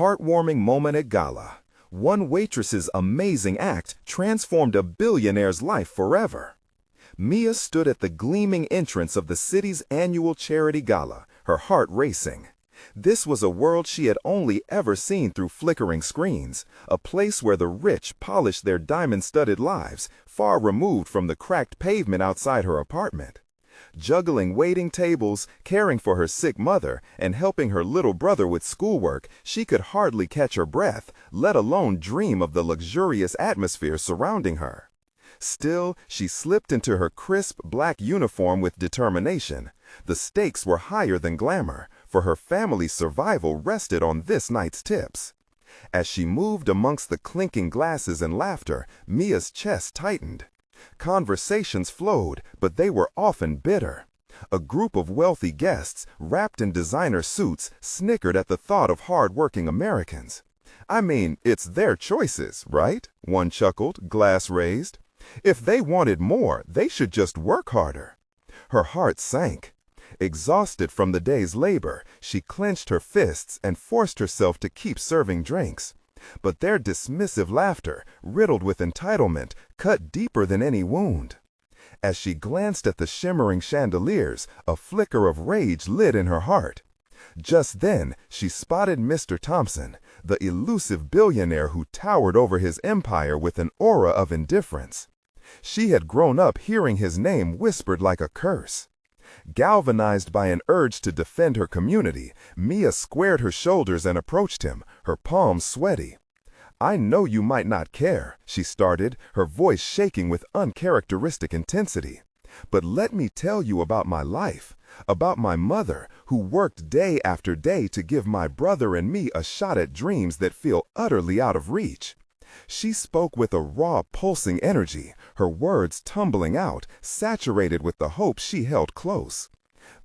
Heartwarming moment at Gala. One waitress's amazing act transformed a billionaire's life forever. Mia stood at the gleaming entrance of the city's annual charity gala, her heart racing. This was a world she had only ever seen through flickering screens, a place where the rich polished their diamond-studded lives, far removed from the cracked pavement outside her apartment. Juggling waiting tables, caring for her sick mother, and helping her little brother with schoolwork, she could hardly catch her breath, let alone dream of the luxurious atmosphere surrounding her. Still, she slipped into her crisp black uniform with determination. The stakes were higher than glamour, for her family's survival rested on this night's tips. As she moved amongst the clinking glasses and laughter, Mia's chest tightened. Conversations flowed, but they were often bitter. A group of wealthy guests, wrapped in designer suits, snickered at the thought of hard-working Americans. "I mean, it's their choices, right?" one chuckled, glass raised. "If they wanted more, they should just work harder." Her heart sank. Exhausted from the day's labor, she clenched her fists and forced herself to keep serving drinks. But their dismissive laughter, riddled with entitlement, cut deeper than any wound. As she glanced at the shimmering chandeliers, a flicker of rage lit in her heart. Just then, she spotted Mr. Thompson, the elusive billionaire who towered over his empire with an aura of indifference. She had grown up hearing his name whispered like a curse. Galvanized by an urge to defend her community, Mia squared her shoulders and approached him, her palms sweaty. "I know you might not care," she started, her voice shaking with uncharacteristic intensity. "But let me tell you about my life, about my mother, who worked day after day to give my brother and me a shot at dreams that feel utterly out of reach." She spoke with a raw, pulsing energy, her words tumbling out, saturated with the hope she held close.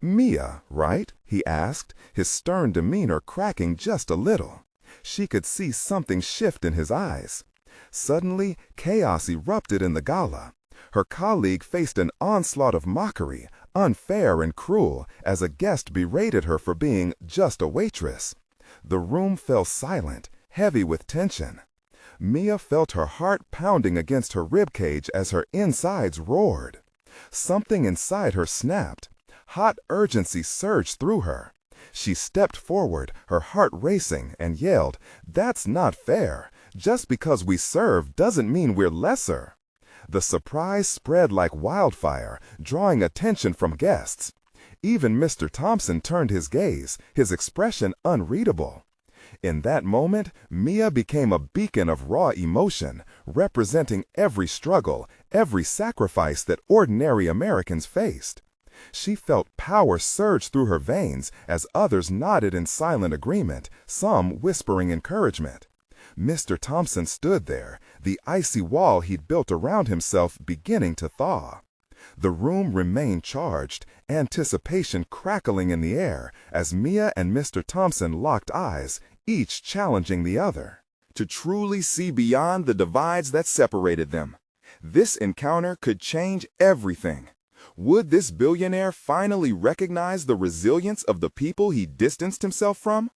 "Mia, right?" he asked, his stern demeanor cracking just a little. She could see something shift in his eyes. Suddenly, chaos erupted in the gala. Her colleague faced an onslaught of mockery, unfair and cruel, as a guest berated her for being just a waitress. The room fell silent, heavy with tension. Mia felt her heart pounding against her ribcage as her insides roared. Something inside her snapped. Hot urgency surged through her. She stepped forward, her heart racing, and yelled, "That's not fair. Just because we serve doesn't mean we're lesser." The surprise spread like wildfire, drawing attention from guests. Even Mr. Thompson turned his gaze, his expression unreadable. In that moment, Mia became a beacon of raw emotion, representing every struggle, every sacrifice that ordinary Americans faced. She felt power surge through her veins as others nodded in silent agreement, some whispering encouragement. Mr. Thompson stood there, the icy wall he'd built around himself beginning to thaw. The room remained charged, anticipation crackling in the air as Mia and Mr. Thompson locked eyes, each challenging the other to truly see beyond the divides that separated them. This encounter could change everything. Would this billionaire finally recognize the resilience of the people he distanced himself from?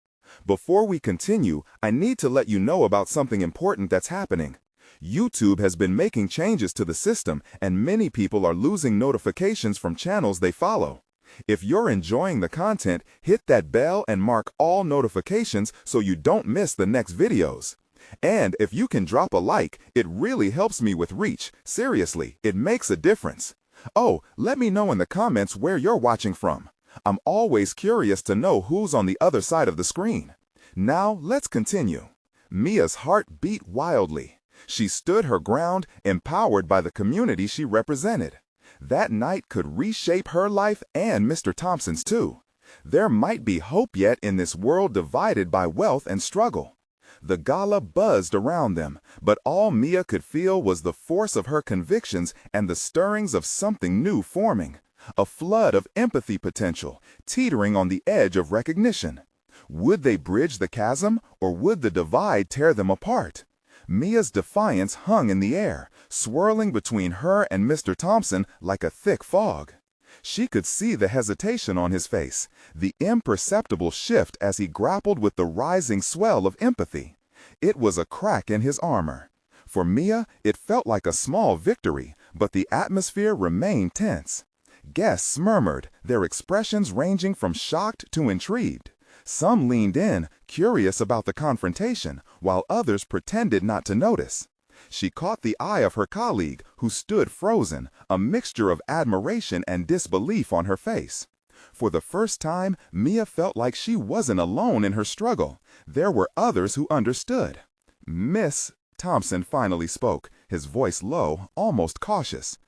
Before we continue, I need to let you know about something important that's happening. YouTube has been making changes to the system, and many people are losing notifications from channels they follow. If you're enjoying the content, hit that bell and mark all notifications so you don't miss the next videos. And if you can drop a like, it really helps me with reach. Seriously, it makes a difference. Oh, let me know in the comments where you're watching from. I'm always curious to know who's on the other side of the screen. Now, let's continue. Mia's heart beat wildly. She stood her ground, empowered by the community she represented. That night could reshape her life and Mr. Thompson's too. There might be hope yet in this world divided by wealth and struggle. The gala buzzed around them, but all Mia could feel was the force of her convictions and the stirrings of something new forming. A flood of empathy potential, teetering on the edge of recognition. Would they bridge the chasm, or would the divide tear them apart? Mia's defiance hung in the air, swirling between her and Mr. Thompson like a thick fog. She could see the hesitation on his face, the imperceptible shift as he grappled with the rising swell of empathy. It was a crack in his armor. For Mia, it felt like a small victory, but the atmosphere remained tense. Guests murmured, their expressions ranging from shocked to intrigued. Some leaned in, curious about the confrontation, while others pretended not to notice. She caught the eye of her colleague, who stood frozen, a mixture of admiration and disbelief on her face. For the first time, Mia felt like she wasn't alone in her struggle. There were others who understood. "Miss," Thompson finally spoke, his voice low, almost cautious.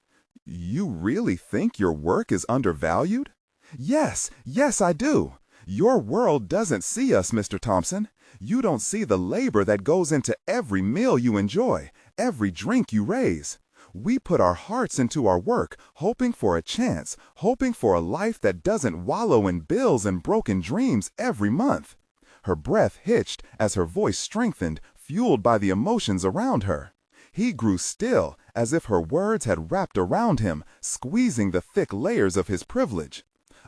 "You really think your work is undervalued?" "Yes, I do. Your world doesn't see us, Mr. Thompson. You don't see the labor that goes into every meal you enjoy, every drink you raise. We put our hearts into our work, hoping for a chance, hoping for a life that doesn't wallow in bills and broken dreams every month." Her breath hitched as her voice strengthened, fueled by the emotions around her. He grew still, as if her words had wrapped around him, squeezing the thick layers of his privilege.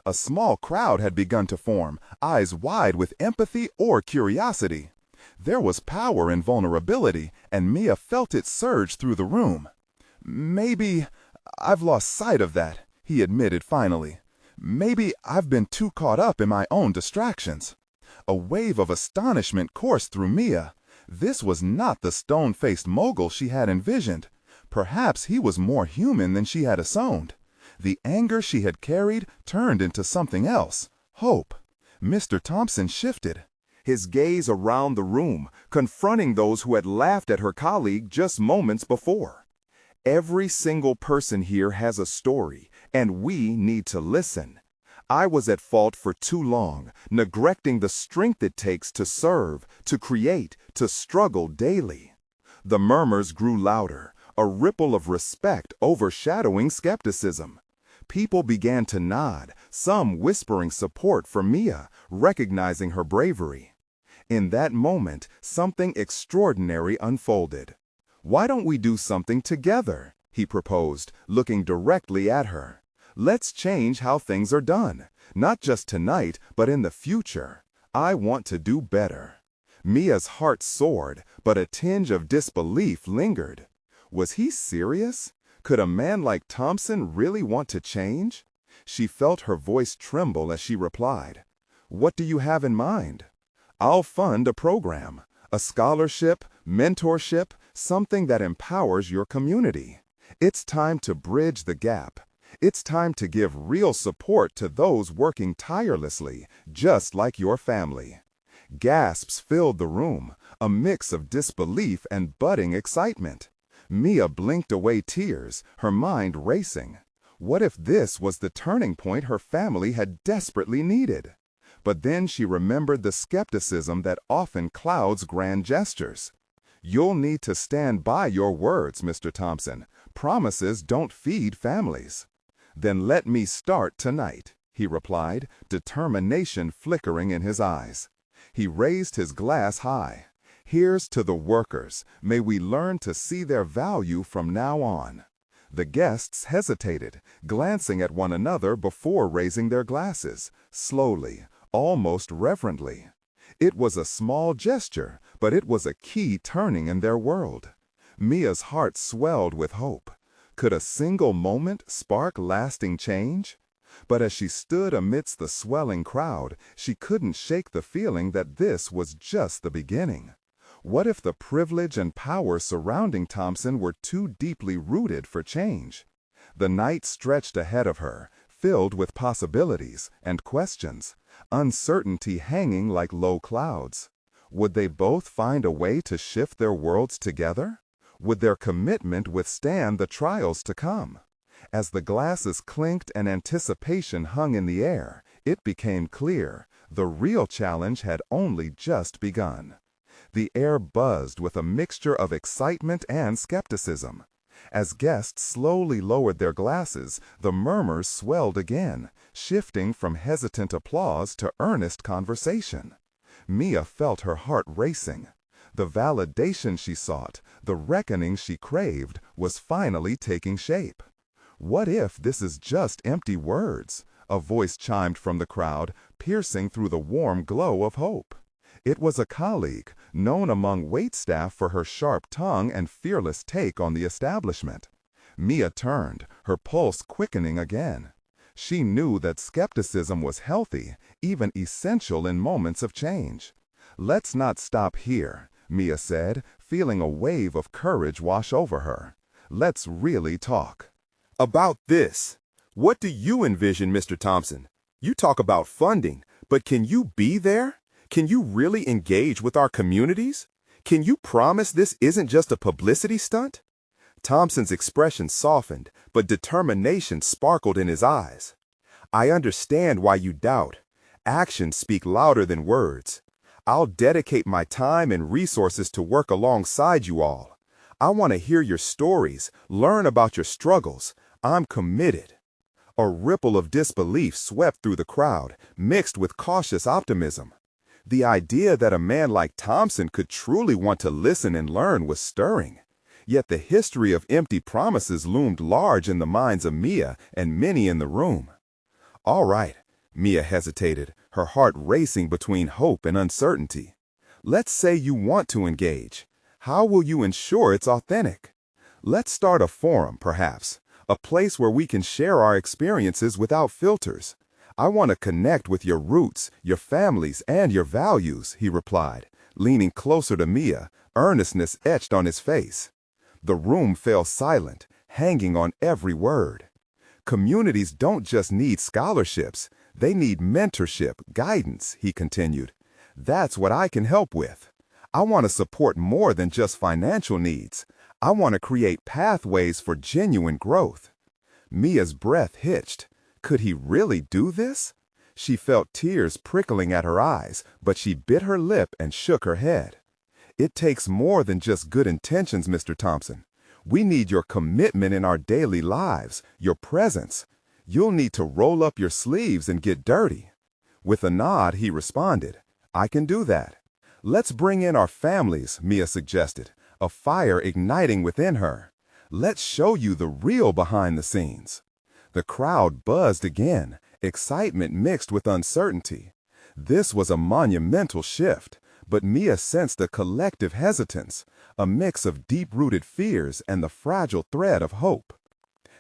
A small crowd had begun to form, eyes wide with empathy or curiosity. There was power in vulnerability, and Mia felt it surge through the room. "Maybe I've lost sight of that," he admitted finally. "Maybe I've been too caught up in my own distractions." A wave of astonishment coursed through Mia. This was not the stone-faced mogul she had envisioned. Perhaps he was more human than she had assumed. The anger she had carried turned into something else, hope. Mr. Thompson shifted, his gaze around the room, confronting those who had laughed at her colleague just moments before. "Every single person here has a story, and we need to listen. I was at fault for too long, neglecting the strength it takes to serve, to create, to struggle daily." The murmurs grew louder, a ripple of respect overshadowing skepticism. People began to nod, some whispering support for Mia, recognizing her bravery. In that moment, something extraordinary unfolded. "Why don't we do something together?" he proposed, looking directly at her. "Let's change how things are done, not just tonight, but in the future. I want to do better." Mia's heart soared, but a tinge of disbelief lingered. Was he serious? Could a man like Thompson really want to change? She felt her voice tremble as she replied, "What do you have in mind?" "I'll fund a program, a scholarship, mentorship, something that empowers your community. It's time to bridge the gap. It's time to give real support to those working tirelessly, just like your family." Gasps filled the room, a mix of disbelief and budding excitement. Mia blinked away tears, her mind racing. What if this was the turning point her family had desperately needed? But then she remembered the skepticism that often clouds grand gestures. "You'll need to stand by your words, Mr. Thompson. Promises don't feed families." "Then let me start tonight," he replied, determination flickering in his eyes. He raised his glass high. "Here's to the workers. May we learn to see their value from now on." The guests hesitated, glancing at one another before raising their glasses, slowly, almost reverently. It was a small gesture, but it was a key turning in their world. Mia's heart swelled with hope. Could a single moment spark lasting change? But as she stood amidst the swelling crowd, she couldn't shake the feeling that this was just the beginning. What if the privilege and power surrounding Thompson were too deeply rooted for change? The night stretched ahead of her, filled with possibilities and questions, uncertainty hanging like low clouds. Would they both find a way to shift their worlds together? Would their commitment withstand the trials to come? As the glasses clinked and anticipation hung in the air, it became clear the real challenge had only just begun. The air buzzed with a mixture of excitement and skepticism. As guests slowly lowered their glasses, the murmurs swelled again, shifting from hesitant applause to earnest conversation. Mia felt her heart racing. The validation she sought, the reckoning she craved, was finally taking shape. What if this is just empty words? A voice chimed from the crowd, piercing through the warm glow of hope. It was a colleague, known among waitstaff for her sharp tongue and fearless take on the establishment. Mia turned, her pulse quickening again. She knew that skepticism was healthy, even essential in moments of change. "Let's not stop here," Mia said, feeling a wave of courage wash over her. "Let's really talk." About this, what do you envision, Mr. Thompson? You talk about funding, but can you be there? Can you really engage with our communities? Can you promise this isn't just a publicity stunt? Thompson's expression softened, but determination sparkled in his eyes. I understand why you doubt. Actions speak louder than words. I'll dedicate my time and resources to work alongside you all. I want to hear your stories, learn about your struggles. I'm committed. A ripple of disbelief swept through the crowd, mixed with cautious optimism. The idea that a man like Thompson could truly want to listen and learn was stirring. Yet the history of empty promises loomed large in the minds of Mia and many in the room. "All right," Mia hesitated, her heart racing between hope and uncertainty. "Let's say you want to engage. How will you ensure it's authentic? Let's start a forum, perhaps, a place where we can share our experiences without filters. I want to connect with your roots, your families, and your values," he replied, leaning closer to Mia, earnestness etched on his face. The room fell silent, hanging on every word. "Communities don't just need scholarships, they need mentorship, guidance," he continued. "That's what I can help with. I want to support more than just financial needs. I want to create pathways for genuine growth." Mia's breath hitched. Could he really do this? She felt tears prickling at her eyes, but she bit her lip and shook her head. "It takes more than just good intentions, Mr. Thompson. We need your commitment in our daily lives, your presence. You'll need to roll up your sleeves and get dirty." With a nod, he responded, "I can do that." "Let's bring in our families," Mia suggested, a fire igniting within her. "Let's show you the real behind the scenes." The crowd buzzed again, excitement mixed with uncertainty. This was a monumental shift, but Mia sensed a collective hesitance, a mix of deep-rooted fears and the fragile thread of hope.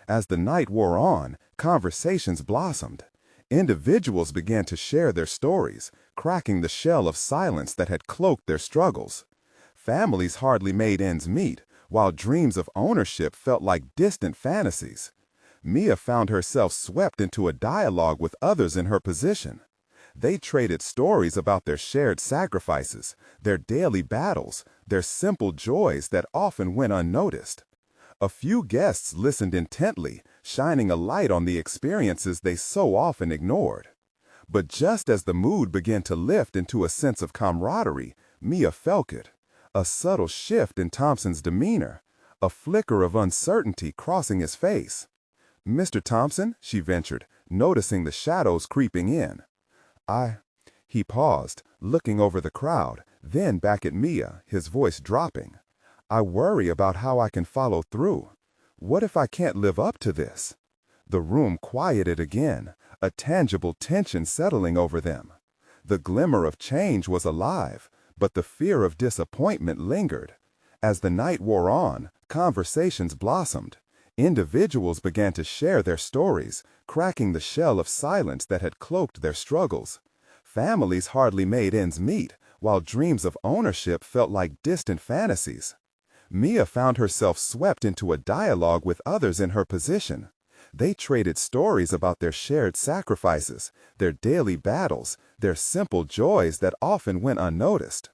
As the night wore on, conversations blossomed. Individuals began to share their stories, cracking the shell of silence that had cloaked their struggles. Families hardly made ends meet, while dreams of ownership felt like distant fantasies. Mia found herself swept into a dialogue with others in her position. They traded stories about their shared sacrifices, their daily battles, their simple joys that often went unnoticed. A few guests listened intently, shining a light on the experiences they so often ignored. But just as the mood began to lift into a sense of camaraderie, Mia felt it. A subtle shift in Thompson's demeanor, a flicker of uncertainty crossing his face. "Mr. Thompson," she ventured, noticing the shadows creeping in. He paused, looking over the crowd, then back at Mia, his voice dropping. "I worry about how I can follow through. What if I can't live up to this?" The room quieted again, a tangible tension settling over them. The glimmer of change was alive, but the fear of disappointment lingered. As the night wore on, conversations blossomed. Individuals began to share their stories, cracking the shell of silence that had cloaked their struggles. Families hardly made ends meet, while dreams of ownership felt like distant fantasies. Mia found herself swept into a dialogue with others in her position. They traded stories about their shared sacrifices, their daily battles, their simple joys that often went unnoticed.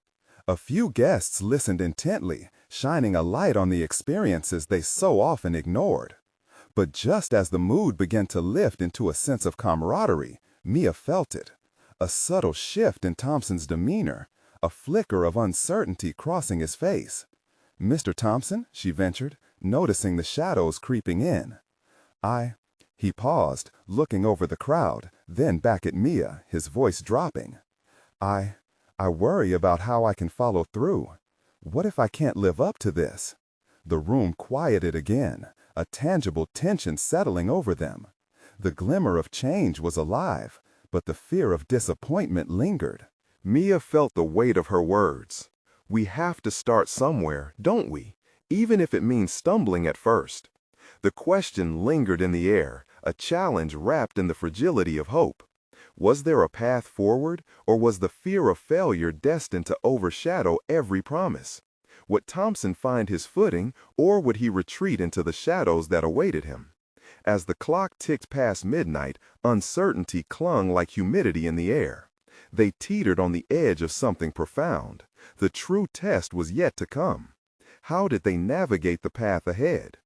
A few guests listened intently, shining a light on the experiences they so often ignored. But just as the mood began to lift into a sense of camaraderie, Mia felt it. A subtle shift in Thompson's demeanor, a flicker of uncertainty crossing his face. "Mr. Thompson," she ventured, noticing the shadows creeping in. He paused, looking over the crowd, then back at Mia, his voice dropping. I worry about how I can follow through. What if I can't live up to this?" The room quieted again, a tangible tension settling over them. The glimmer of change was alive, but the fear of disappointment lingered. Mia felt the weight of her words. We have to start somewhere, don't we? Even if it means stumbling at first. The question lingered in the air, a challenge wrapped in the fragility of hope. Was there a path forward, or was the fear of failure destined to overshadow every promise? Would Thompson find his footing, or would he retreat into the shadows that awaited him? As the clock ticked past midnight, uncertainty clung like humidity in the air. They teetered on the edge of something profound. The true test was yet to come. How did they navigate the path ahead?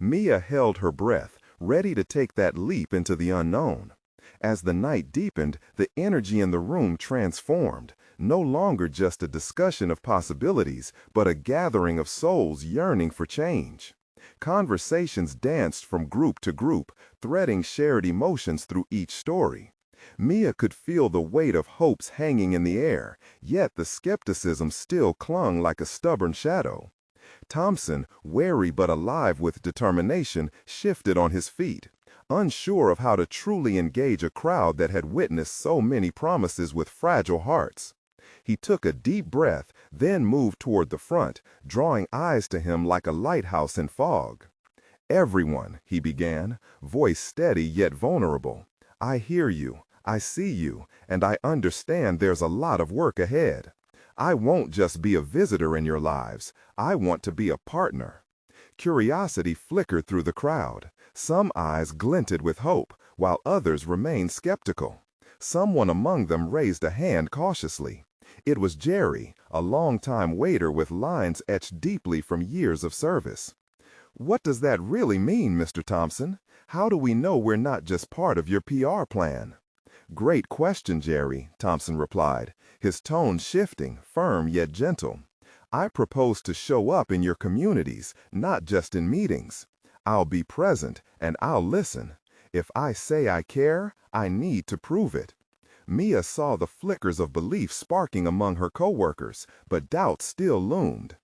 Mia held her breath, ready to take that leap into the unknown. As the night deepened, the energy in the room transformed, no longer just a discussion of possibilities, but a gathering of souls yearning for change. Conversations danced from group to group, threading shared emotions through each story. Mia could feel the weight of hopes hanging in the air, yet the skepticism still clung like a stubborn shadow. Thompson, wary but alive with determination, shifted on his feet, unsure of how to truly engage a crowd that had witnessed so many promises with fragile hearts. He took a deep breath, then moved toward the front, drawing eyes to him like a lighthouse in fog. "Everyone," he began, voice steady yet vulnerable. "I hear you, I see you, and I understand there's a lot of work ahead. I won't just be a visitor in your lives, I want to be a partner." Curiosity flickered through the crowd. Some eyes glinted with hope, while others remained skeptical. Someone among them raised a hand cautiously. It was Jerry, a longtime waiter with lines etched deeply from years of service. "What does that really mean, Mr. Thompson? How do we know we're not just part of your PR plan?" "Great question, Jerry," Thompson replied, his tone shifting, firm yet gentle. "I propose to show up in your communities, not just in meetings. I'll be present, and I'll listen. If I say I care, I need to prove it." Mia saw the flickers of belief sparking among her coworkers, but doubt still loomed.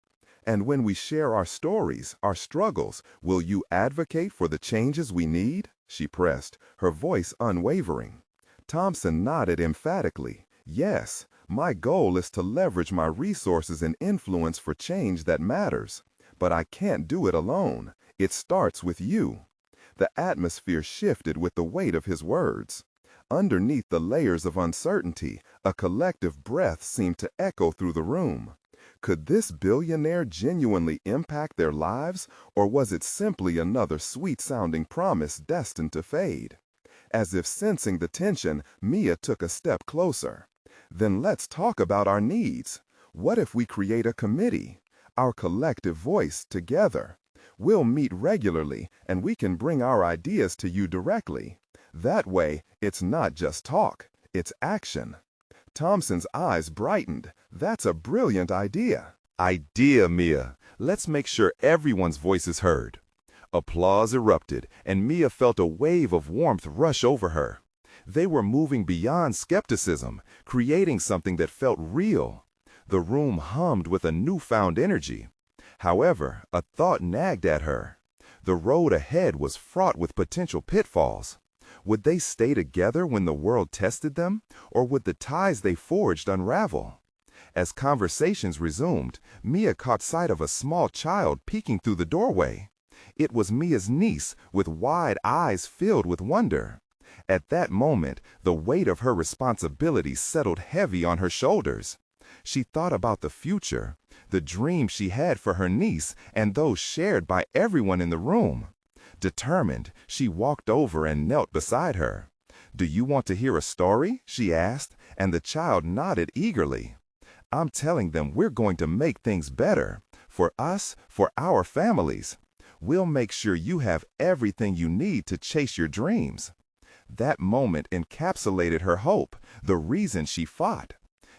"And when we share our stories, our struggles, will you advocate for the changes we need?" she pressed, her voice unwavering. Thompson nodded emphatically. "Yes, my goal is to leverage my resources and influence for change that matters. But I can't do it alone. It starts with you." The atmosphere shifted with the weight of his words. Underneath the layers of uncertainty, a collective breath seemed to echo through the room. Could this billionaire genuinely impact their lives, or was it simply another sweet-sounding promise destined to fade? As if sensing the tension, Mia took a step closer. "Then let's talk about our needs. What if we create a committee? Our collective voice together. We'll meet regularly, and we can bring our ideas to you directly. That way, it's not just talk, it's action." Thompson's eyes brightened. "That's a brilliant idea." "Idea, Mia. Let's make sure everyone's voice is heard." Applause erupted, and Mia felt a wave of warmth rush over her. They were moving beyond skepticism, creating something that felt real. The room hummed with a newfound energy. However, a thought nagged at her. The road ahead was fraught with potential pitfalls. Would they stay together when the world tested them, or would the ties they forged unravel? As conversations resumed, Mia caught sight of a small child peeking through the doorway. It was Mia's niece, with wide eyes filled with wonder. At that moment, the weight of her responsibility settled heavy on her shoulders. She thought about the future, the dreams she had for her niece and those shared by everyone in the room. Determined, she walked over and knelt beside her. "Do you want to hear a story?" she asked, and the child nodded eagerly. "I'm telling them we're going to make things better. For us, for our families. We'll make sure you have everything you need to chase your dreams." That moment encapsulated her hope, the reason she fought.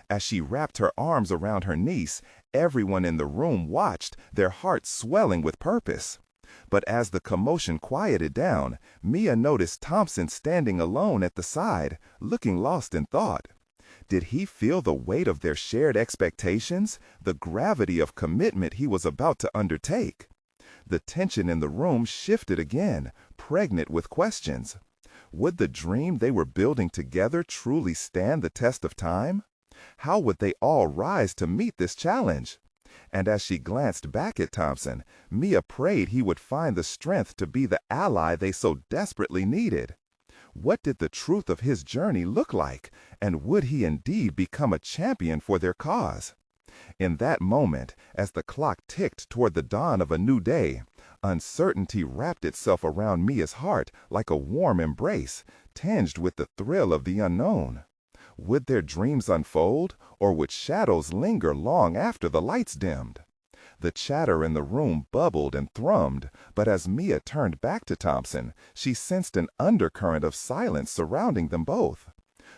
As she wrapped her arms around her niece, everyone in the room watched, their hearts swelling with purpose. But as the commotion quieted down, Mia noticed Thompson standing alone at the side, looking lost in thought. Did he feel the weight of their shared expectations, the gravity of commitment he was about to undertake? The tension in the room shifted again, pregnant with questions. Would the dream they were building together truly stand the test of time? How would they all rise to meet this challenge? And as she glanced back at Thompson, Mia prayed he would find the strength to be the ally they so desperately needed. What did the truth of his journey look like, and would he indeed become a champion for their cause? In that moment, as the clock ticked toward the dawn of a new day, uncertainty wrapped itself around Mia's heart like a warm embrace, tinged with the thrill of the unknown. Would their dreams unfold, or would shadows linger long after the lights dimmed? The chatter in the room bubbled and thrummed, but as Mia turned back to Thompson, she sensed an undercurrent of silence surrounding them both.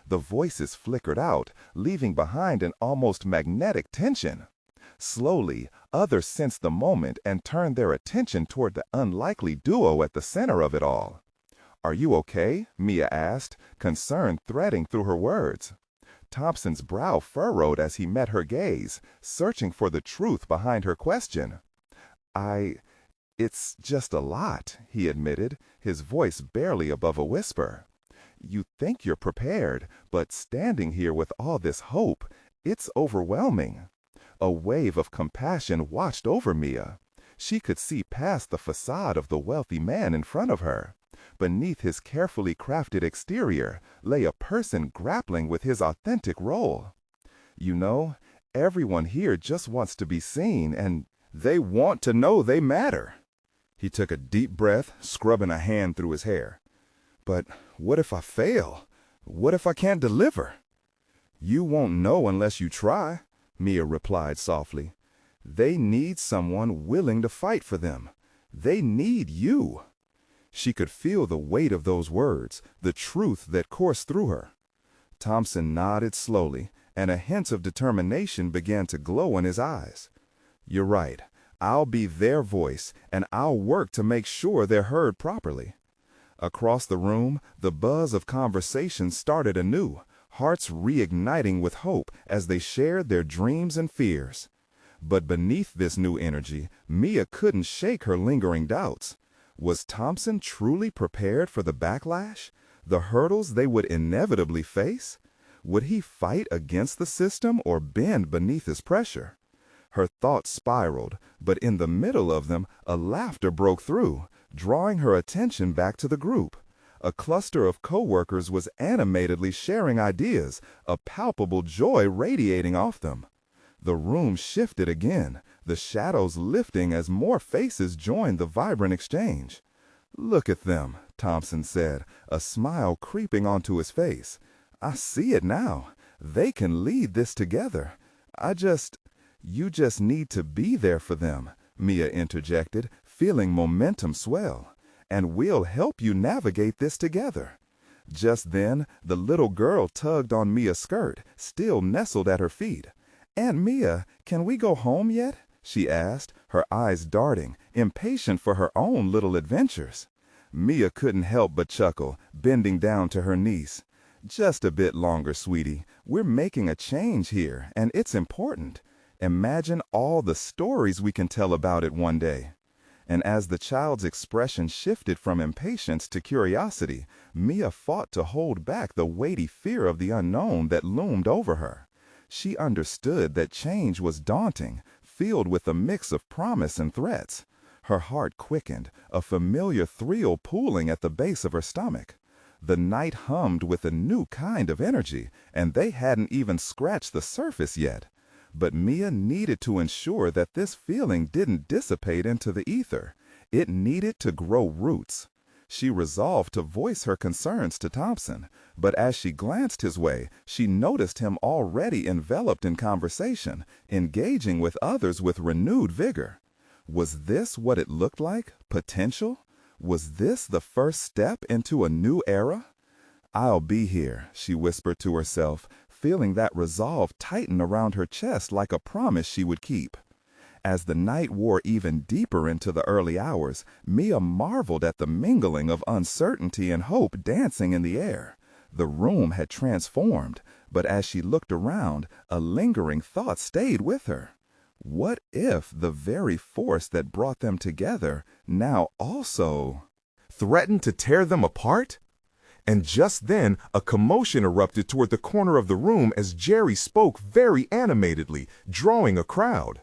The voices flickered out, leaving behind an almost magnetic tension. Slowly, others sensed the moment and turned their attention toward the unlikely duo at the center of it all. "Are you okay?" Mia asked, concern threading through her words. Thompson's brow furrowed as he met her gaze, searching for the truth behind her question. It's just a lot," he admitted, his voice barely above a whisper. "You think you're prepared, but standing here with all this hope, it's overwhelming." A wave of compassion washed over Mia. She could see past the facade of the wealthy man in front of her. Beneath his carefully crafted exterior lay a person grappling with his authentic role. "You know, everyone here just wants to be seen, and they want to know they matter." He took a deep breath, scrubbing a hand through his hair. "But what if I fail? What if I can't deliver?" "You won't know unless you try," Mia replied softly. "They need someone willing to fight for them. They need you." She could feel the weight of those words, the truth that coursed through her. Thompson nodded slowly, and a hint of determination began to glow in his eyes. "You're right. I'll be their voice, and I'll work to make sure they're heard properly." Across the room, the buzz of conversation started anew, hearts reigniting with hope as they shared their dreams and fears. But beneath this new energy, Mia couldn't shake her lingering doubts. Was Thompson truly prepared for the backlash, the hurdles they would inevitably face? Would he fight against the system or bend beneath its pressure? Her thoughts spiraled, but in the middle of them, a laughter broke through, drawing her attention back to the group. A cluster of coworkers was animatedly sharing ideas, a palpable joy radiating off them. The room shifted again, the shadows lifting as more faces joined the vibrant exchange. "Look at them," Thompson said, a smile creeping onto his face. "I see it now. They can lead this together. You just need to be there for them," Mia interjected, feeling momentum swell. "And we'll help you navigate this together." Just then, the little girl tugged on Mia's skirt, still nestled at her feet. "Aunt Mia, can we go home yet?" she asked, her eyes darting, impatient for her own little adventures. Mia couldn't help but chuckle, bending down to her niece. "Just a bit longer, sweetie. We're making a change here, and it's important. Imagine all the stories we can tell about it one day." And as the child's expression shifted from impatience to curiosity, Mia fought to hold back the weighty fear of the unknown that loomed over her. She understood that change was daunting, filled with a mix of promise and threats. Her heart quickened, a familiar thrill pooling at the base of her stomach. The night hummed with a new kind of energy, and they hadn't even scratched the surface yet. But Mia needed to ensure that this feeling didn't dissipate into the ether. It needed to grow roots. She resolved to voice her concerns to Thompson, but as she glanced his way, she noticed him already enveloped in conversation, engaging with others with renewed vigor. Was this what it looked like? Potential? Was this the first step into a new era? "I'll be here," she whispered to herself, feeling that resolve tighten around her chest like a promise she would keep. As the night wore even deeper into the early hours, Mia marveled at the mingling of uncertainty and hope dancing in the air. The room had transformed, but as she looked around, a lingering thought stayed with her. What if the very force that brought them together now also threatened to tear them apart? And just then, a commotion erupted toward the corner of the room as Jerry spoke very animatedly, drawing a crowd.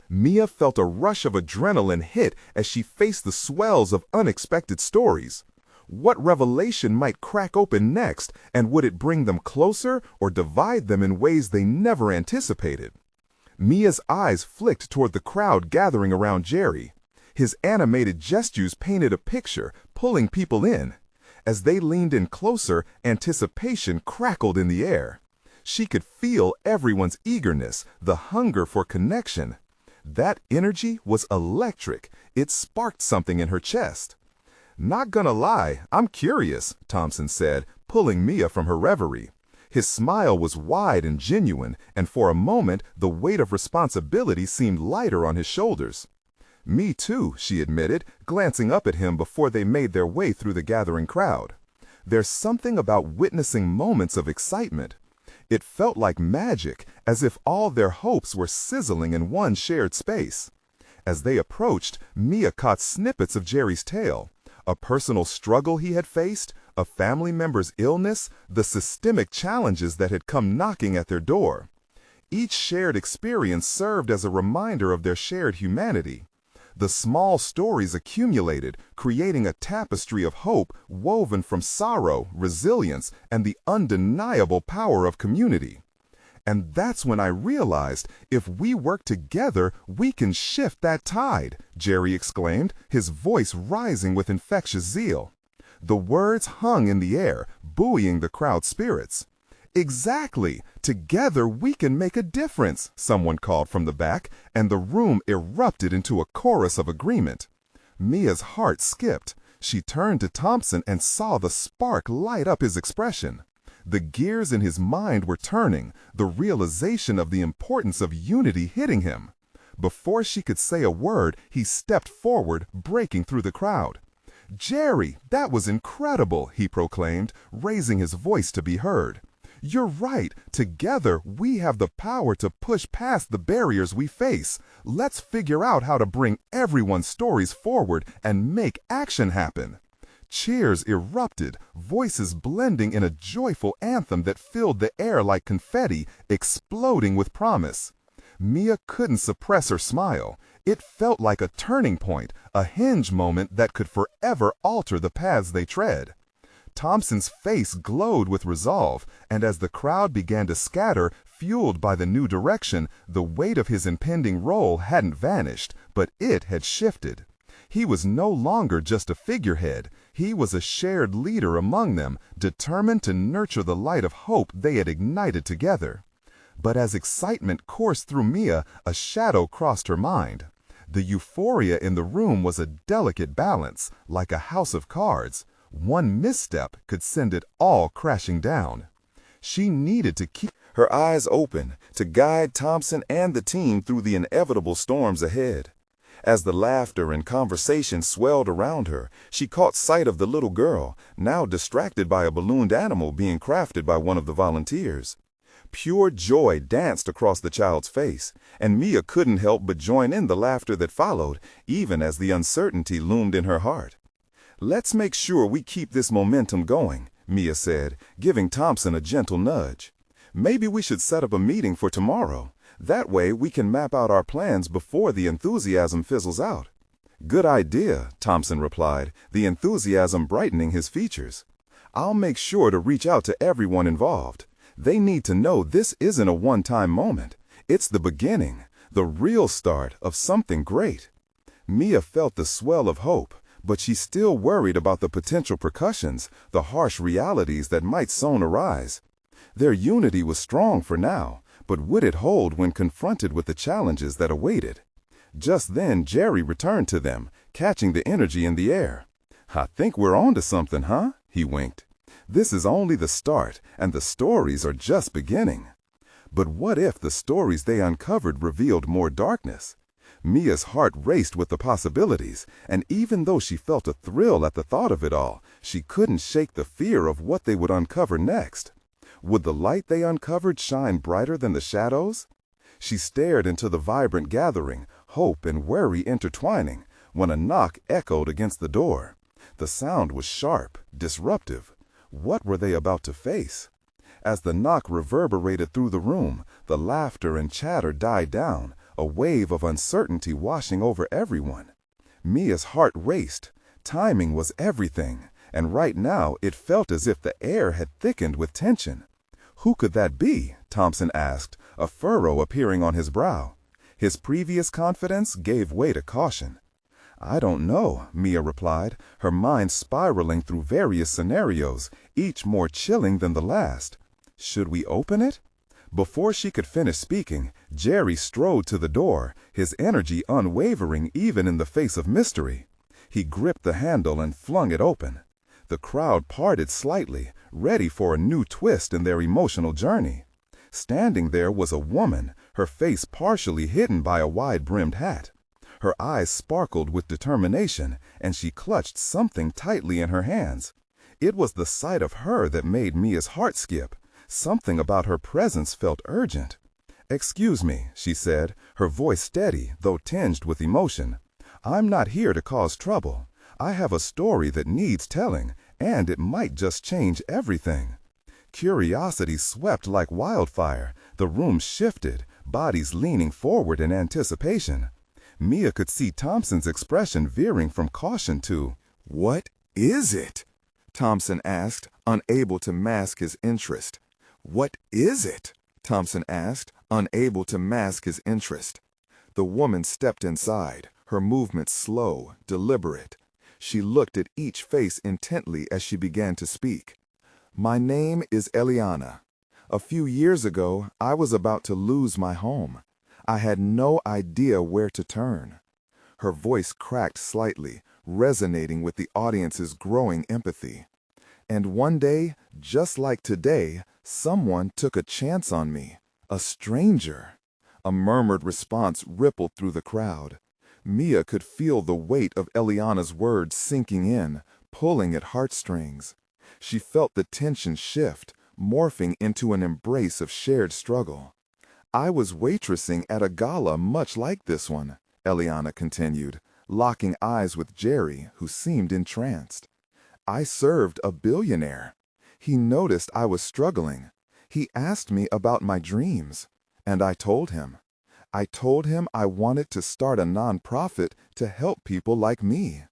Mia felt a rush of adrenaline hit as she faced the swells of unexpected stories. What revelation might crack open next, and would it bring them closer or divide them in ways they never anticipated? Mia's eyes flicked toward the crowd gathering around Jerry. His animated gestures painted a picture, pulling people in. As they leaned in closer, anticipation crackled in the air. She could feel everyone's eagerness, the hunger for connection. That energy was electric. It sparked something in her chest. "Not gonna lie, I'm curious," Thompson said, pulling Mia from her reverie. His smile was wide and genuine, and for a moment the weight of responsibility seemed lighter on his shoulders. "Me too," she admitted, glancing up at him before they made their way through the gathering crowd. There's something about witnessing moments of excitement. It felt like magic, as if all their hopes were sizzling in one shared space. As they approached, Mia caught snippets of Jerry's tale. A personal struggle he had faced, a family member's illness, the systemic challenges that had come knocking at their door. Each shared experience served as a reminder of their shared humanity. The small stories accumulated, creating a tapestry of hope woven from sorrow, resilience, and the undeniable power of community. "And that's when I realized, if we work together, we can shift that tide," Jerry exclaimed, his voice rising with infectious zeal. The words hung in the air, buoying the crowd's spirits. "Exactly! Together we can make a difference," someone called from the back, and the room erupted into a chorus of agreement. Mia's heart skipped. She turned to Thompson and saw the spark light up his expression. The gears in his mind were turning, the realization of the importance of unity hitting him. Before she could say a word, he stepped forward, breaking through the crowd. "Jerry, that was incredible," he proclaimed, raising his voice to be heard. "You're right. Together, we have the power to push past the barriers we face. Let's figure out how to bring everyone's stories forward and make action happen." Cheers erupted, voices blending in a joyful anthem that filled the air like confetti, exploding with promise. Mia couldn't suppress her smile. It felt like a turning point, a hinge moment that could forever alter the paths they tread. Thompson's face glowed with resolve, and as the crowd began to scatter, fueled by the new direction, the weight of his impending role hadn't vanished, but it had shifted. He was no longer just a figurehead. He was a shared leader among them, determined to nurture the light of hope they had ignited together. But as excitement coursed through Mia, a shadow crossed her mind. The euphoria in the room was a delicate balance, like a house of cards. One misstep could send it all crashing down. She needed to keep her eyes open to guide Thompson and the team through the inevitable storms ahead. As the laughter and conversation swelled around her, she caught sight of the little girl, now distracted by a ballooned animal being crafted by one of the volunteers. Pure joy danced across the child's face, and Mia couldn't help but join in the laughter that followed, even as the uncertainty loomed in her heart. "Let's make sure we keep this momentum going," Mia said, giving Thompson a gentle nudge. "Maybe we should set up a meeting for tomorrow. That way we can map out our plans before the enthusiasm fizzles out." "Good idea," Thompson replied, the enthusiasm brightening his features. "I'll make sure to reach out to everyone involved. They need to know this isn't a one-time moment. It's the beginning, the real start of something great." Mia felt the swell of hope, but she still worried about the potential repercussions, the harsh realities that might soon arise. Their unity was strong for now, but would it hold when confronted with the challenges that awaited? Just then, Jerry returned to them, catching the energy in the air. "I think we're on to something, huh?" he winked. "This is only the start, and the stories are just beginning." But what if the stories they uncovered revealed more darkness? Mia's heart raced with the possibilities, and even though she felt a thrill at the thought of it all, she couldn't shake the fear of what they would uncover next. Would the light they uncovered shine brighter than the shadows? She stared into the vibrant gathering, hope and worry intertwining, when a knock echoed against the door. The sound was sharp, disruptive. What were they about to face? As the knock reverberated through the room, the laughter and chatter died down, a wave of uncertainty washing over everyone. Mia's heart raced. Timing was everything, and right now it felt as if the air had thickened with tension. "Who could that be?" Thompson asked, a furrow appearing on his brow. His previous confidence gave way to caution. "I don't know," Mia replied, her mind spiraling through various scenarios, each more chilling than the last. "Should we open it?" Before she could finish speaking, Jerry strode to the door, his energy unwavering even in the face of mystery. He gripped the handle and flung it open. The crowd parted slightly, ready for a new twist in their emotional journey. Standing there was a woman, her face partially hidden by a wide-brimmed hat. Her eyes sparkled with determination, and she clutched something tightly in her hands. It was the sight of her that made Mia's heart skip. Something about her presence felt urgent. "Excuse me," she said, her voice steady, though tinged with emotion. "I'm not here to cause trouble. I have a story that needs telling, and it might just change everything." Curiosity swept like wildfire. The room shifted, bodies leaning forward in anticipation. Mia could see Thompson's expression veering from caution to, "What is it?" Thompson asked, unable to mask his interest. "What is it?" Thompson asked, unable to mask his interest. The woman stepped inside, her movements slow, deliberate. She looked at each face intently as she began to speak. "My name is Eliana. A few years ago, I was about to lose my home. I had no idea where to turn." Her voice cracked slightly, resonating with the audience's growing empathy. "And one day, just like today, someone took a chance on me. A stranger." A murmured response rippled through the crowd. Mia could feel the weight of Eliana's words sinking in, pulling at heartstrings. She felt the tension shift, morphing into an embrace of shared struggle. "I was waitressing at a gala much like this one," Eliana continued, locking eyes with Jerry, who seemed entranced. "I served a billionaire. He noticed I was struggling. He asked me about my dreams, and I told him. I told him I wanted to start a nonprofit to help people like me."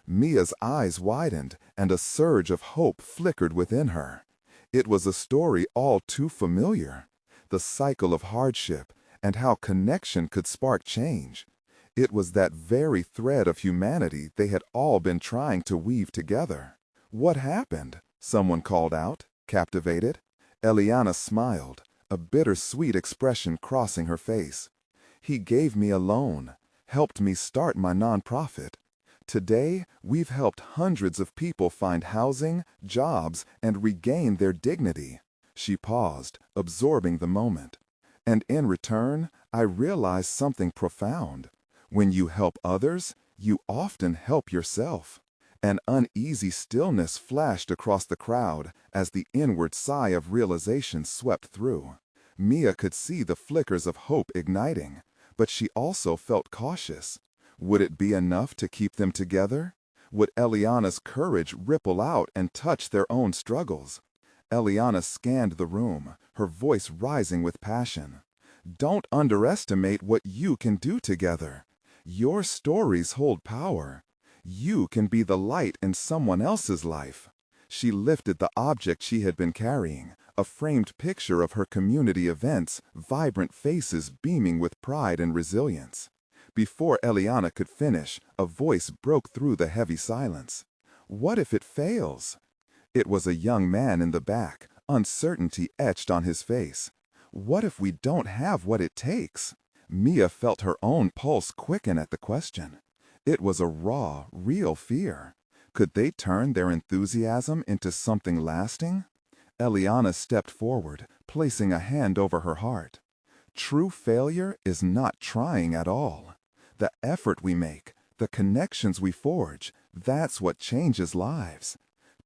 Mia's eyes widened, and a surge of hope flickered within her. It was a story all too familiar. The cycle of hardship, and how connection could spark change. It was that very thread of humanity they had all been trying to weave together. "What happened?" someone called out, captivated. Eliana smiled, a bittersweet expression crossing her face. "He gave me a loan, helped me start my nonprofit. Today, we've helped hundreds of people find housing, jobs, and regain their dignity." She paused, absorbing the moment. "And in return, I realized something profound. When you help others, you often help yourself." An uneasy stillness flashed across the crowd as the inward sigh of realization swept through. Mia could see the flickers of hope igniting, but she also felt cautious. Would it be enough to keep them together? Would Eliana's courage ripple out and touch their own struggles? Eliana scanned the room, her voice rising with passion. "Don't underestimate what you can do together. Your stories hold power. You can be the light in someone else's life." She lifted the object she had been carrying, a framed picture of her community events, vibrant faces beaming with pride and resilience. Before Eliana could finish, a voice broke through the heavy silence. "What if it fails?" It was a young man in the back, uncertainty etched on his face. "What if we don't have what it takes?" Mia felt her own pulse quicken at the question. It was a raw, real fear. Could they turn their enthusiasm into something lasting? Eliana stepped forward, placing a hand over her heart. "True failure is not trying at all. The effort we make, the connections we forge, that's what changes lives.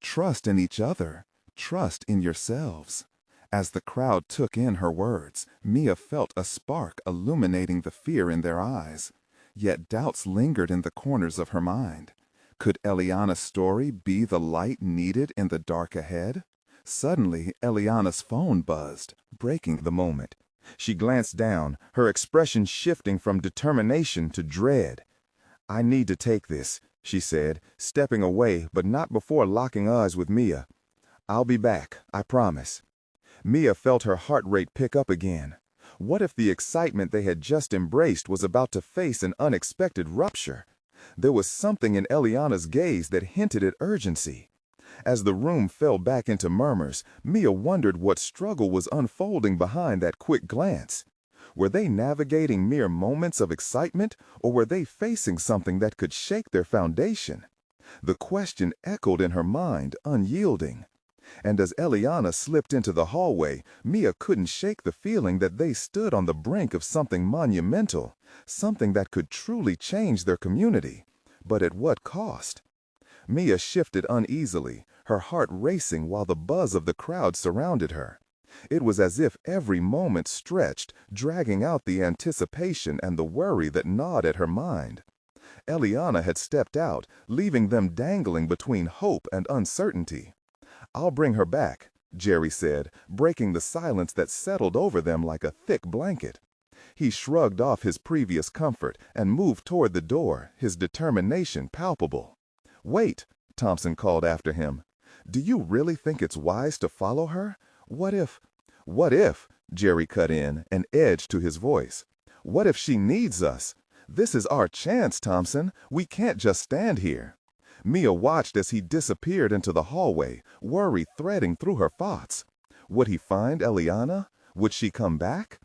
Trust in each other, trust in yourselves." As the crowd took in her words, Mia felt a spark illuminating the fear in their eyes. Yet doubts lingered in the corners of her mind. Could Eliana's story be the light needed in the dark ahead? Suddenly, Eliana's phone buzzed, breaking the moment. She glanced down, her expression shifting from determination to dread. "I need to take this," she said, stepping away but not before locking eyes with Mia. "I'll be back, I promise." Mia felt her heart rate pick up again. What if the excitement they had just embraced was about to face an unexpected rupture? There was something in Eliana's gaze that hinted at urgency. As the room fell back into murmurs, Mia wondered what struggle was unfolding behind that quick glance. Were they navigating mere moments of excitement, or were they facing something that could shake their foundation? The question echoed in her mind, unyielding. And as Eliana slipped into the hallway, Mia couldn't shake the feeling that they stood on the brink of something monumental, something that could truly change their community. But at what cost? Mia shifted uneasily, her heart racing while the buzz of the crowd surrounded her. It was as if every moment stretched, dragging out the anticipation and the worry that gnawed at her mind. Eliana had stepped out, leaving them dangling between hope and uncertainty. "I'll bring her back," Jerry said, breaking the silence that settled over them like a thick blanket. He shrugged off his previous comfort and moved toward the door, his determination palpable. "Wait," Thompson called after him. "Do you really think it's wise to follow her? What if, Jerry cut in, an edge to his voice. "What if she needs us? This is our chance, Thompson. We can't just stand here." Mia watched as he disappeared into the hallway, worry threading through her thoughts. Would he find Eliana? Would she come back?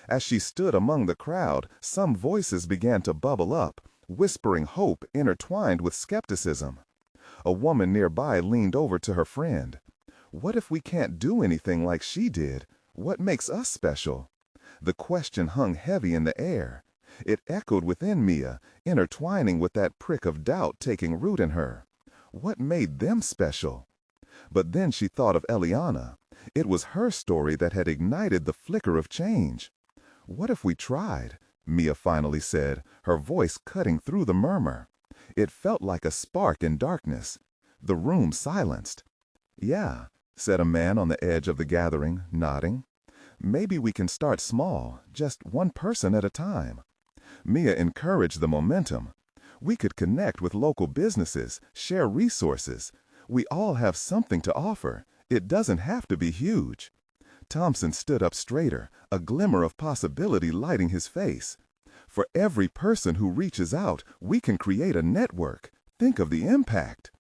As she stood among the crowd, some voices began to bubble up, whispering hope intertwined with skepticism. A woman nearby leaned over to her friend. "What if we can't do anything like she did? What makes us special?" The question hung heavy in the air. It echoed within Mia, intertwining with that prick of doubt taking root in her. What made them special? But then she thought of Eliana. It was her story that had ignited the flicker of change. "What if we tried?" Mia finally said, her voice cutting through the murmur. It felt like a spark in darkness. The room silenced. "Yeah," said a man on the edge of the gathering, nodding. "Maybe we can start small, just one person at a time." Mia encouraged the momentum. "We could connect with local businesses, share resources. We all have something to offer. It doesn't have to be huge." Thompson stood up straighter, a glimmer of possibility lighting his face. "For every person who reaches out, we can create a network. Think of the impact."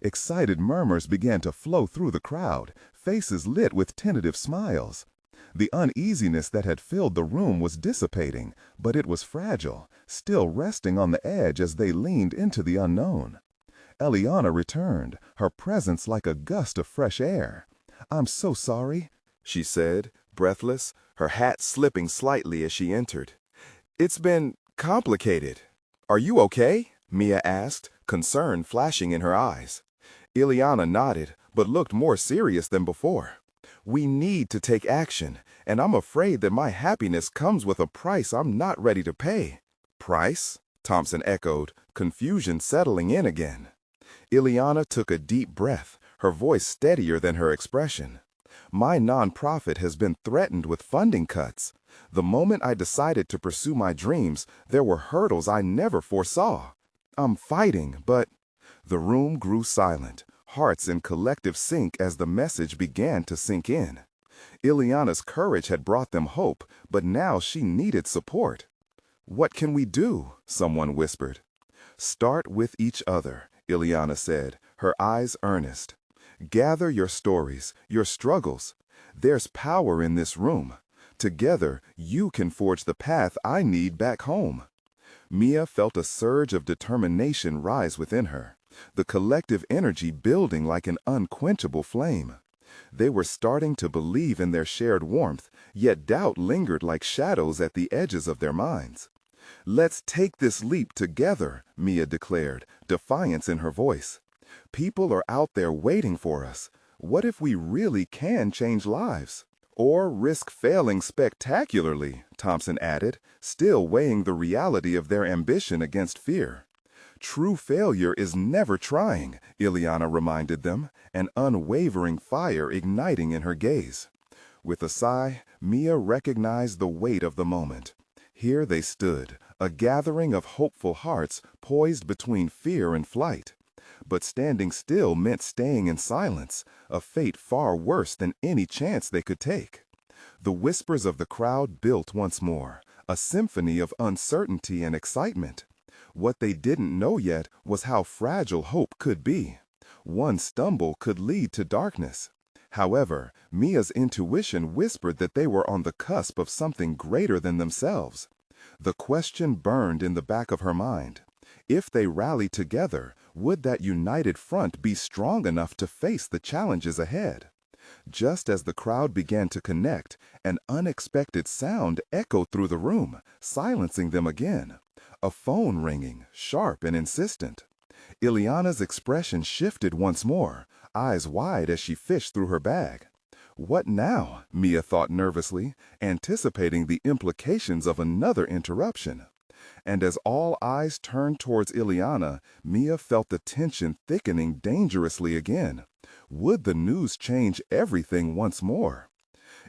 Excited murmurs began to flow through the crowd, faces lit with tentative smiles. The uneasiness that had filled the room was dissipating, but it was fragile, still resting on the edge as they leaned into the unknown. Eliana returned, her presence like a gust of fresh air. "I'm so sorry," she said, breathless, her hat slipping slightly as she entered. "It's been complicated." "Are you okay?" Mia asked, concern flashing in her eyes. Eliana nodded, but looked more serious than before. "We need to take action, and I'm afraid that my happiness comes with a price I'm not ready to pay." "Price?" Thompson echoed, confusion settling in again. Eliana took a deep breath, her voice steadier than her expression. "My nonprofit has been threatened with funding cuts. The moment I decided to pursue my dreams, there were hurdles I never foresaw. I'm fighting, but—" The room grew silent, hearts in collective sync as the message began to sink in. Ileana's courage had brought them hope, but now she needed support. "What can we do?" someone whispered. "Start with each other," Ileana said, her eyes earnest. "Gather your stories, your struggles. There's power in this room. Together, you can forge the path I need back home." Mia felt a surge of determination rise within her, the collective energy building like an unquenchable flame. They were starting to believe in their shared warmth, yet doubt lingered like shadows at the edges of their minds. "Let's take this leap together," Mia declared, defiance in her voice. "People are out there waiting for us. What if we really can change lives?" Or risk failing spectacularly, Thompson added, still weighing the reality of their ambition against fear. True failure is never trying, Ileana reminded them, an unwavering fire igniting in her gaze. With a sigh, Mia recognized the weight of the moment. Here they stood, a gathering of hopeful hearts poised between fear and flight. But standing still meant staying in silence, a fate far worse than any chance they could take. The whispers of the crowd built once more, a symphony of uncertainty and excitement. What they didn't know yet was how fragile hope could be. One stumble could lead to darkness. However, Mia's intuition whispered that they were on the cusp of something greater than themselves. The question burned in the back of her mind. If they rallied together, would that united front be strong enough to face the challenges ahead? Just as the crowd began to connect, an unexpected sound echoed through the room, silencing them again. A phone ringing, sharp and insistent. Ileana's expression shifted once more, eyes wide as she fished through her bag. What now? Mia thought nervously, anticipating the implications of another interruption. And as all eyes turned towards Ileana, Mia felt the tension thickening dangerously again. Would the news change everything once more?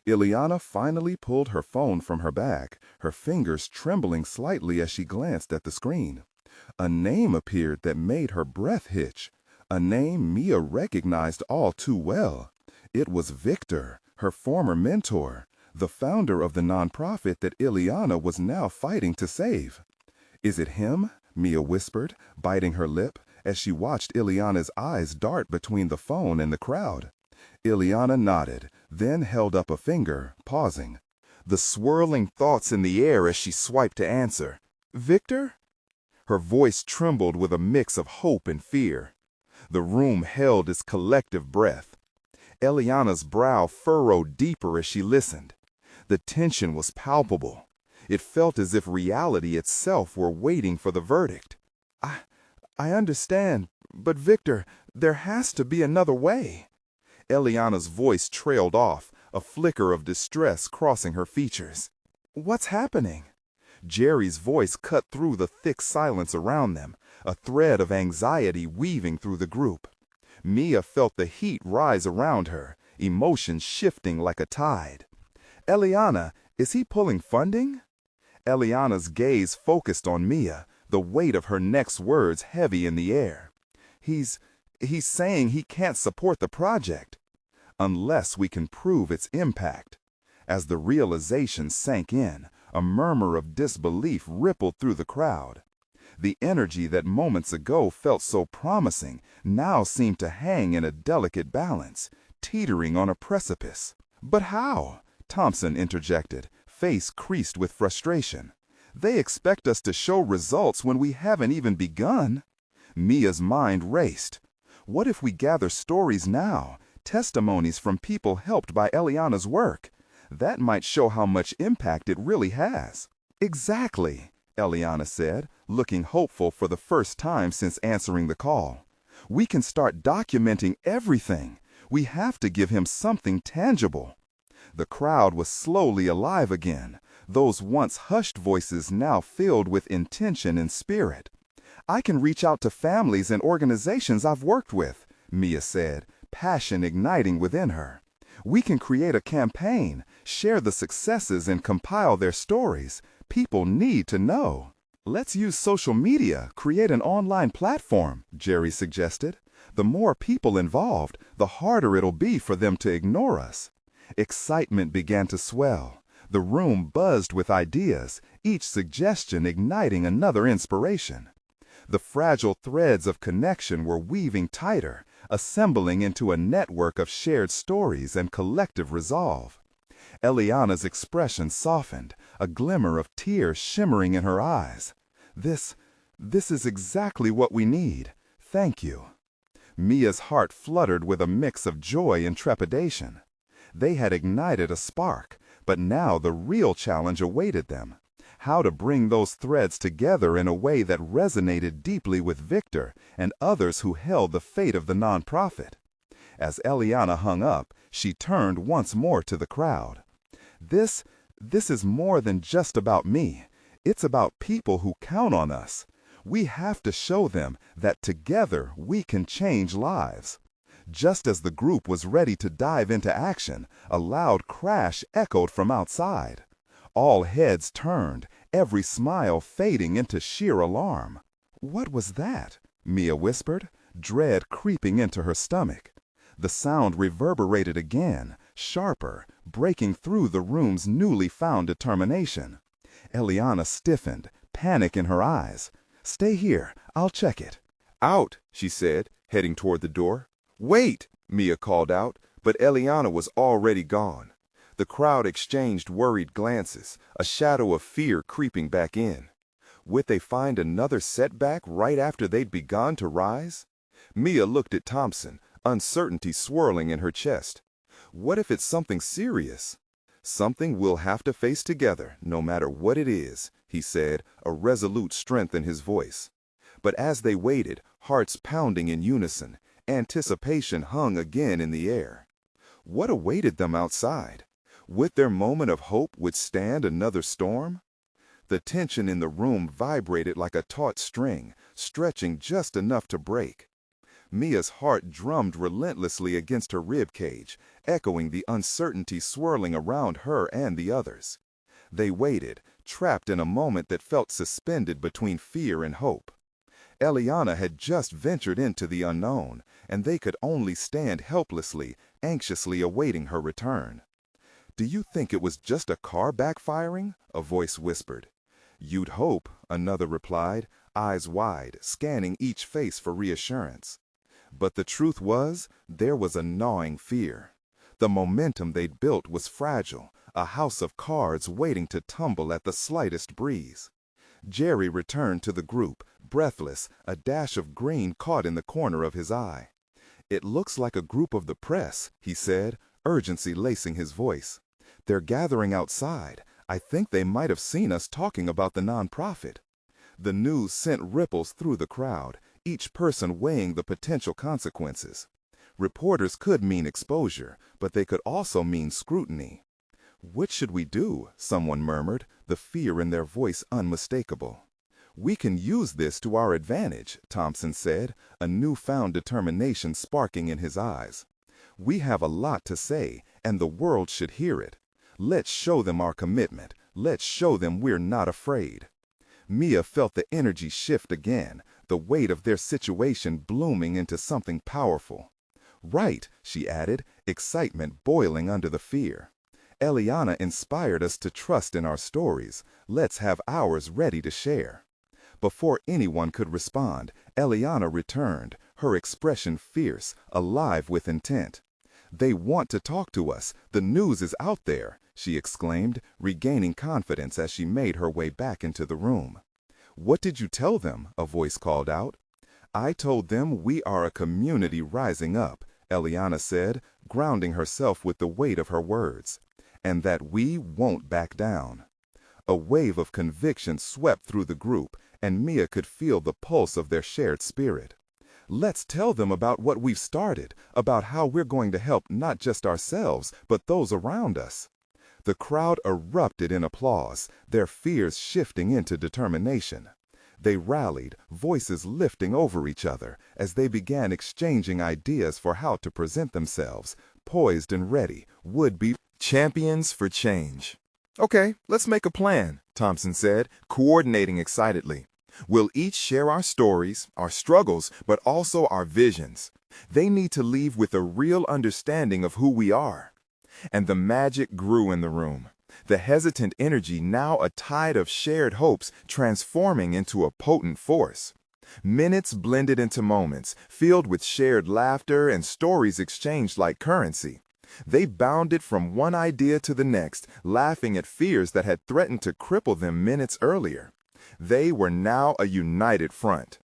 Ileana finally pulled her phone from her bag, her fingers trembling slightly as she glanced at the screen. A name appeared that made her breath hitch, a name Mia recognized all too well. It was Victor, her former mentor, the founder of the nonprofit that Ileana was now fighting to save. "Is it him?" Mia whispered, biting her lip, as she watched Ileana's eyes dart between the phone and the crowd. Ileana nodded, then held up a finger, pausing. The swirling thoughts in the air as she swiped to answer. "Victor?" Her voice trembled with a mix of hope and fear. The room held its collective breath. Ileana's brow furrowed deeper as she listened. The tension was palpable. It felt as if reality itself were waiting for the verdict. I understand, but Victor, there has to be another way." Ileana's voice trailed off, a flicker of distress crossing her features. "What's happening?" Jerry's voice cut through the thick silence around them, a thread of anxiety weaving through the group. Mia felt the heat rise around her, emotions shifting like a tide. "Ileana, is he pulling funding?" Eliana's gaze focused on Mia, the weight of her next words heavy in the air. He's saying he can't support the project unless we can prove its impact." As the realization sank in, a murmur of disbelief rippled through the crowd. The energy that moments ago felt so promising now seemed to hang in a delicate balance, teetering on a precipice. "But how?" Thompson interjected, face creased with frustration. "They expect us to show results when we haven't even begun." Mia's mind raced. What if we gather stories now, testimonies from people helped by Eliana's work? That might show how much impact it really has. "Exactly," Eliana said, looking hopeful for the first time since answering the call. "We can start documenting everything. We have to give him something tangible." The crowd was slowly alive again, those once hushed voices now filled with intention and spirit. "I can reach out to families and organizations I've worked with," Mia said, passion igniting within her. "We can create a campaign, share the successes and compile their stories. People need to know." "Let's use social media, create an online platform," Jerry suggested. "The more people involved, the harder it'll be for them to ignore us." Excitement began to swell. The room buzzed with ideas, each suggestion igniting another inspiration. The fragile threads of connection were weaving tighter, assembling into a network of shared stories and collective resolve. Eliana's expression softened, a glimmer of tears shimmering in her eyes. This is exactly what we need. Thank you." Mia's heart fluttered with a mix of joy and trepidation. They had ignited a spark, but now the real challenge awaited them. How to bring those threads together in a way that resonated deeply with Victor and others who held the fate of the nonprofit. As Eliana hung up, she turned once more to the crowd. This is more than just about me. It's about people who count on us. We have to show them that together we can change lives. Just as the group was ready to dive into action, a loud crash echoed from outside. All heads turned, every smile fading into sheer alarm. "What was that?" Mia whispered, dread creeping into her stomach. The sound reverberated again, sharper, breaking through the room's newly found determination. Eliana stiffened, panic in her eyes. "Stay here, I'll check it." "Out," she said, heading toward the door. "Wait," Mia called out, but Eliana was already gone. The crowd exchanged worried glances, a shadow of fear creeping back in. Would they find another setback right after they'd begun to rise? Mia looked at Thompson, uncertainty swirling in her chest. What if it's something serious? "Something we'll have to face together, no matter what it is," he said, a resolute strength in his voice. But as they waited, hearts pounding in unison, anticipation hung again in the air. What awaited them outside? Would their moment of hope withstand another storm? The tension in the room vibrated like a taut string, stretching just enough to break. Mia's heart drummed relentlessly against her rib cage, echoing the uncertainty swirling around her and the others. They waited, trapped in a moment that felt suspended between fear and hope. Eliana had just ventured into the unknown, and they could only stand helplessly, anxiously awaiting her return. "Do you think it was just a car backfiring?" a voice whispered. "You'd hope," another replied, eyes wide, scanning each face for reassurance. But the truth was, there was a gnawing fear. The momentum they'd built was fragile, a house of cards waiting to tumble at the slightest breeze. Jerry returned to the group, breathless, a dash of green caught in the corner of his eye. "It looks like a group of the press," he said, urgency lacing his voice. "They're gathering outside. I think they might have seen us talking about the nonprofit." The news sent ripples through the crowd, each person weighing the potential consequences. Reporters could mean exposure, but they could also mean scrutiny. "What should we do?" someone murmured, the fear in their voice unmistakable. "We can use this to our advantage," Thompson said, a newfound determination sparking in his eyes. "We have a lot to say, and the world should hear it. Let's show them our commitment. Let's show them we're not afraid." Mia felt the energy shift again, the weight of their situation blooming into something powerful. "Right," she added, excitement boiling under the fear. "Eliana inspired us to trust in our stories. Let's have ours ready to share." Before anyone could respond, Eliana returned, her expression fierce, alive with intent. "They want to talk to us. The news is out there," she exclaimed, regaining confidence as she made her way back into the room. "What did you tell them?" a voice called out. "I told them we are a community rising up," Eliana said, grounding herself with the weight of her words, "and that we won't back down." A wave of conviction swept through the group, and Mia could feel the pulse of their shared spirit. "Let's tell them about what we've started, about how we're going to help not just ourselves, but those around us." The crowd erupted in applause, their fears shifting into determination. They rallied, voices lifting over each other, as they began exchanging ideas for how to present themselves, poised and ready, would-be champions for change. "Okay, let's make a plan," Thompson said, coordinating excitedly. "We'll each share our stories, our struggles, but also our visions. They need to leave with a real understanding of who we are." And the magic grew in the room. The hesitant energy now a tide of shared hopes transforming into a potent force. Minutes blended into moments, filled with shared laughter and stories exchanged like currency. They bounded from one idea to the next, laughing at fears that had threatened to cripple them minutes earlier. They were now a united front.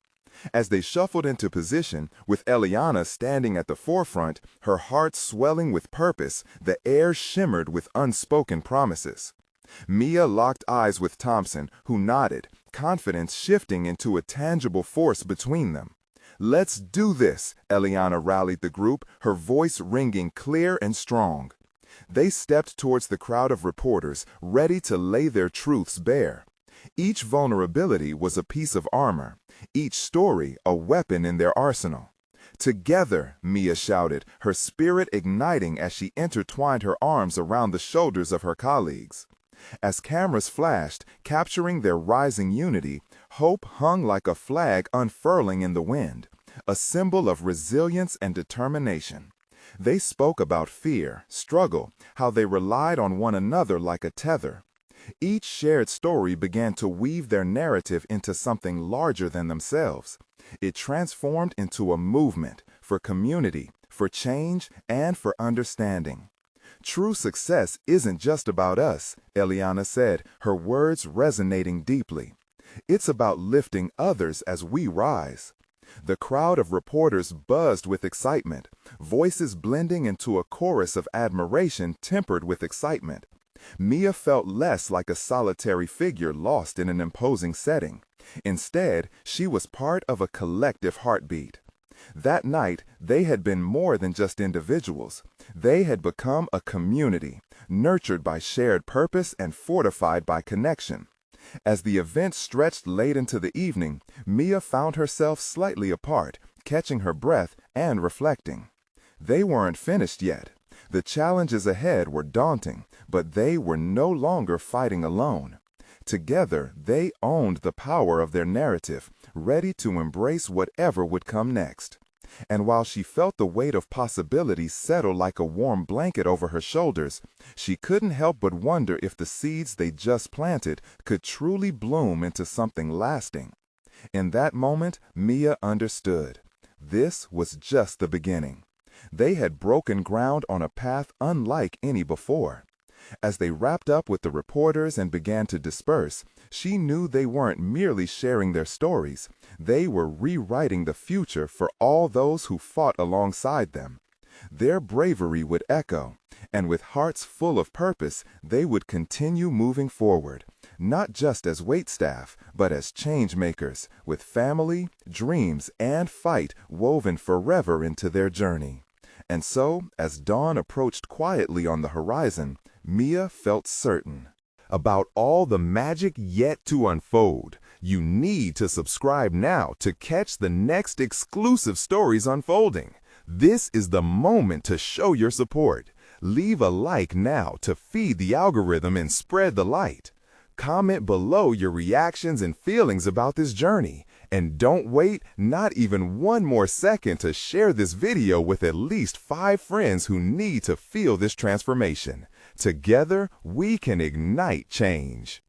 As they shuffled into position, with Eliana standing at the forefront, her heart swelling with purpose, the air shimmered with unspoken promises. Mia locked eyes with Thompson, who nodded, confidence shifting into a tangible force between them. Let's do this, Eliana rallied the group, her voice ringing clear and strong. They stepped towards the crowd of reporters, ready to lay their truths bare. Each vulnerability was a piece of armor, each story a weapon in their arsenal. Together, Mia shouted, her spirit igniting as she intertwined her arms around the shoulders of her colleagues. As cameras flashed, capturing their rising unity, hope hung like a flag unfurling in the wind, a symbol of resilience and determination. They spoke about fear, struggle, how they relied on one another like a tether. Each shared story began to weave their narrative into something larger than themselves. It transformed into a movement for community, for change, and for understanding. True success isn't just about us, Eliana said, her words resonating deeply. It's about lifting others as we rise. The crowd of reporters buzzed with excitement, voices blending into a chorus of admiration tempered with excitement. Mia felt less like a solitary figure lost in an imposing setting. Instead, she was part of a collective heartbeat. That night, they had been more than just individuals. They had become a community, nurtured by shared purpose and fortified by connection. As the event stretched late into the evening, Mia found herself slightly apart, catching her breath and reflecting. They weren't finished yet. The challenges ahead were daunting, but they were no longer fighting alone. Together, they owned the power of their narrative, ready to embrace whatever would come next. And while she felt the weight of possibilities settle like a warm blanket over her shoulders, she couldn't help but wonder if the seeds they just planted could truly bloom into something lasting. In that moment, Mia understood. This was just the beginning. They had broken ground on a path unlike any before. As they wrapped up with the reporters and began to disperse, she knew they weren't merely sharing their stories. They were rewriting the future for all those who fought alongside them. Their bravery would echo, and with hearts full of purpose, they would continue moving forward, not just as waitstaff, but as change makers, with family, dreams, and fight woven forever into their journey. And so, as dawn approached quietly on the horizon, Mia felt certain. About all the magic yet to unfold, you need to subscribe now to catch the next exclusive stories unfolding. This is the moment to show your support. Leave a like now to feed the algorithm and spread the light. Comment below your reactions and feelings about this journey. And don't wait not even one more second to share this video with at least 5 friends who need to feel this transformation. Together, we can ignite change.